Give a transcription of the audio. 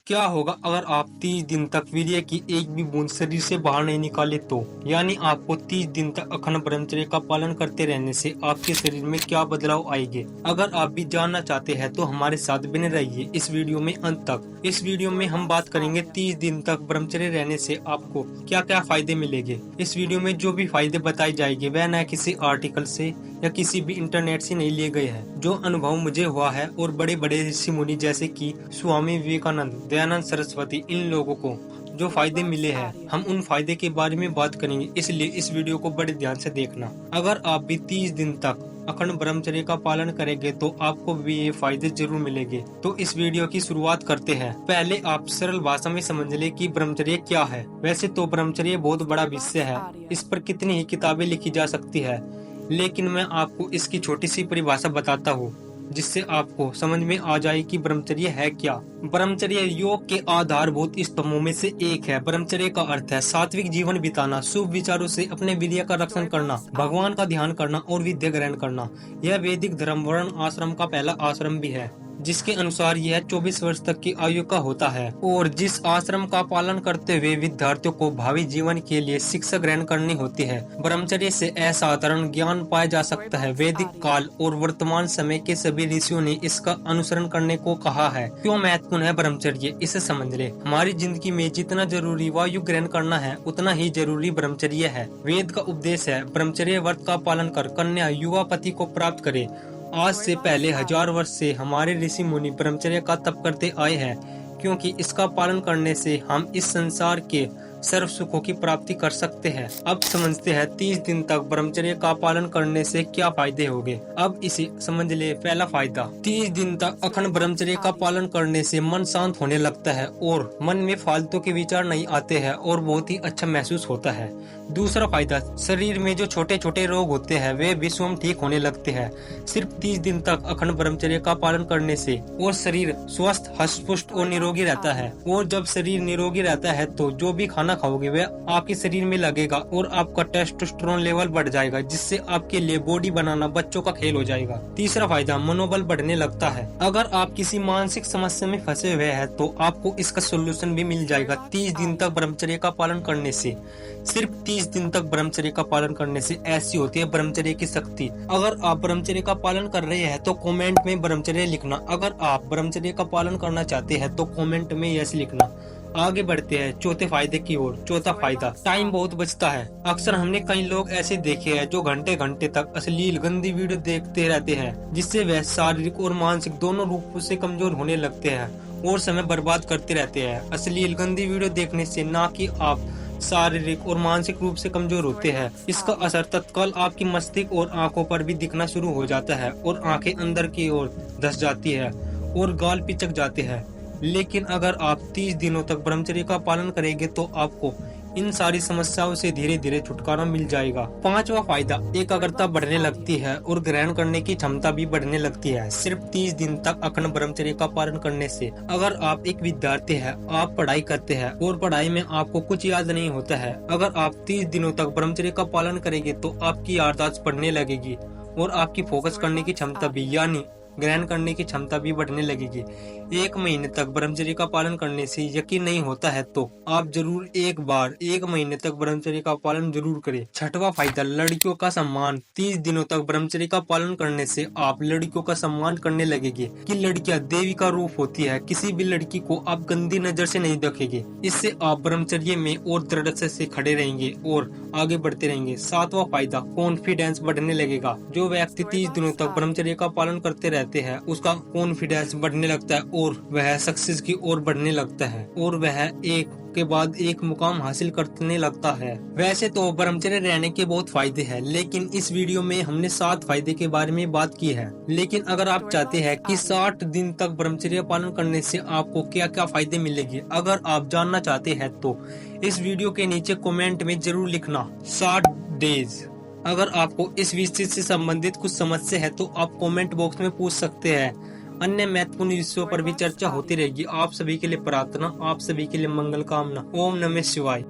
क्या होगा अगर आप 30 दिन तक वीर्य की एक भी बूंद शरीर से बाहर नहीं निकाले तो? यानी आपको 30 दिन तक अखंड ब्रह्मचर्य का पालन करते रहने से आपके शरीर में क्या बदलाव आएंगे? अगर आप भी जानना चाहते हैं तो हमारे साथ बने रहिए इस वीडियो में अंत तक। इस वीडियो में हम बात करेंगे 30 दिन तक ब्रह्मचर्य रहने से आपको क्या क्या फायदे मिलेंगे। इस वीडियो में जो भी फायदे बताए जाएंगे वह न किसी आर्टिकल से या किसी भी इंटरनेट से नहीं लिए गए हैं। जो अनुभव मुझे हुआ है और बड़े बड़े ऋषि मुनि जैसे कि स्वामी विवेकानंद, दयानंद सरस्वती, इन लोगों को जो फायदे मिले हैं हम उन फायदे के बारे में बात करेंगे, इसलिए इस वीडियो को बड़े ध्यान से देखना। अगर आप भी 30 दिन तक अखंड ब्रह्मचर्य का पालन करेंगे तो आपको भी ये फायदे जरूर मिलेंगे। तो इस वीडियो की शुरुआत करते हैं। पहले आप सरल भाषा में समझ ले कि ब्रह्मचर्य क्या है। वैसे तो ब्रह्मचर्य बहुत बड़ा विषय है, इस पर कितनी ही किताबें लिखी जा सकती है, लेकिन मैं आपको इसकी छोटी सी परिभाषा बताता हूँ जिससे आपको समझ में आ जाए कि ब्रह्मचर्य है क्या। ब्रह्मचर्य योग के आधारभूत स्तंभों में से एक है। ब्रह्मचर्य का अर्थ है सात्विक जीवन बिताना, शुभ विचारों से अपने वीर्य का रक्षण करना, भगवान का ध्यान करना और विद्या ग्रहण करना। यह वैदिक धर्म वर्ण आश्रम का पहला आश्रम भी है, जिसके अनुसार यह 24 वर्ष तक की आयु का होता है और जिस आश्रम का पालन करते हुए विद्यार्थियों को भावी जीवन के लिए शिक्षा ग्रहण करनी होती है। ब्रह्मचर्य से असाधारण ज्ञान पाया जा सकता है। वैदिक काल और वर्तमान समय के सभी ऋषियों ने इसका अनुसरण करने को कहा है। क्यों महत्वपूर्ण है ब्रह्मचर्य, इसे समझ ले। हमारी जिंदगी में जितना जरूरी वायु ग्रहण करना है उतना ही जरूरी ब्रह्मचर्य है। वेद का उपदेश है ब्रह्मचर्य व्रत का पालन कर कन्या युवा पति को प्राप्त करे। आज से पहले 1000 वर्ष से हमारे ऋषि मुनि ब्रह्मचर्य का तप करते आए हैं, क्योंकि इसका पालन करने से हम इस संसार के सर्व सुखों की प्राप्ति कर सकते हैं। अब समझते हैं 30 दिन तक ब्रह्मचर्य का पालन करने से क्या फायदे होंगे। अब इसे समझ ले। पहला फायदा, 30 दिन तक अखंड ब्रह्मचर्य का पालन करने से मन शांत होने लगता है और मन में फालतू के विचार नहीं आते हैं और बहुत ही अच्छा महसूस होता है। दूसरा फायदा, शरीर में जो छोटे छोटे रोग होते हैं वे भी स्वयं ठीक होने लगते हैं। सिर्फ 30 दिन तक अखंड ब्रह्मचर्य का पालन करने से और शरीर स्वस्थ, हष्ट-पुष्ट और निरोगी रहता है। और जब शरीर निरोगी रहता है तो जो भी खाना खाओगे वह आपके शरीर में लगेगा और आपका टेस्टोस्टेरोन लेवल बढ़ जाएगा, जिससे आपके लिए बॉडी बनाना बच्चों का खेल हो जाएगा। तीसरा फायदा, मनोबल बढ़ने लगता है। अगर आप किसी मानसिक समस्या में फंसे हुए हैं तो आपको इसका सोल्यूशन भी मिल जाएगा 30 दिन तक ब्रह्मचर्य का पालन करने से। सिर्फ 30 दिन तक ब्रह्मचर्य का पालन करने से ऐसी होती है ब्रह्मचर्य की शक्ति। अगर आप ब्रह्मचर्य का पालन कर रहे हैं तो कमेंट में ब्रह्मचर्य लिखना। अगर आप ब्रह्मचर्य का पालन करना चाहते हैं तो कमेंट में यस लिखना। आगे बढ़ते हैं चौथे फायदे की ओर। चौथा फायदा, टाइम बहुत बचता है। अक्सर हमने कई लोग ऐसे देखे हैं जो घंटे घंटे तक अश्लील गंदी वीडियो देखते रहते हैं, जिससे वह शारीरिक और मानसिक दोनों रूपों से कमजोर होने लगते हैं और समय बर्बाद करते रहते हैं। अश्लील गंदी वीडियो देखने से न कि आप शारीरिक और मानसिक रूप से कमजोर होते हैं, इसका असर तत्काल आपकी मस्तिष्क और आंखों पर भी दिखना शुरू हो जाता है और आंखें अंदर की ओर धंस जाती है और गाल पिचक जाते हैं। लेकिन अगर आप 30 दिनों तक ब्रह्मचर्य का पालन करेंगे तो आपको इन सारी समस्याओं से धीरे धीरे छुटकारा मिल जाएगा। पांचवा फायदा, एकाग्रता बढ़ने लगती है और ग्रहण करने की क्षमता भी बढ़ने लगती है। सिर्फ 30 दिन तक अखंड ब्रह्मचर्य का पालन करने से। अगर आप एक विद्यार्थी हैं, आप पढ़ाई करते हैं और पढ़ाई में आपको कुछ याद नहीं होता है, अगर आप 30 दिनों तक ब्रह्मचर्य का पालन करेंगे तो आपकी याददाश्त बढ़ने लगेगी और आपकी फोकस करने की क्षमता भी यानी ग्रहण करने की क्षमता भी बढ़ने लगेगी। 1 महीने तक ब्रह्मचर्य का पालन करने से यकीन नहीं होता है तो आप जरूर एक बार 1 महीने तक ब्रह्मचर्य का पालन जरूर करें। छठवां फायदा, लड़कियों का सम्मान। 30 दिनों तक ब्रह्मचर्य का पालन करने से आप लड़कियों का सम्मान करने लगेंगे कि लड़कियां देवी का रूप होती है। किसी भी लड़की को आप गंदी नजर से नहीं देखेंगे। इससे आप ब्रह्मचर्य में और दृढ़ता से खड़े रहेंगे और आगे बढ़ते रहेंगे। 7वां फायदा, कॉन्फिडेंस बढ़ने लगेगा। जो व्यक्ति 30 दिनों तक ब्रह्मचर्य का पालन करते रहते हैं उसका कॉन्फिडेंस बढ़ने लगता है और वह सक्सेस की ओर बढ़ने लगता है और वह एक के बाद एक मुकाम हासिल करने लगता है। वैसे तो ब्रह्मचर्य रहने के बहुत फायदे हैं, लेकिन इस वीडियो में हमने 7 फायदे के बारे में बात की है। लेकिन अगर आप चाहते हैं कि 60 दिन तक ब्रह्मचर्य पालन करने से आपको क्या क्या फायदे मिलेंगे, अगर आप जानना चाहते हैं तो इस वीडियो के नीचे कमेंट में जरूर लिखना 60 डेज। अगर आपको इस विषय से संबंधित कुछ समस्या है तो आप कमेंट बॉक्स में पूछ सकते हैं। अन्य महत्वपूर्ण विषयों पर भी चर्चा होती रहेगी। आप सभी के लिए प्रार्थना, आप सभी के लिए मंगल कामना। ओम नमः शिवाय।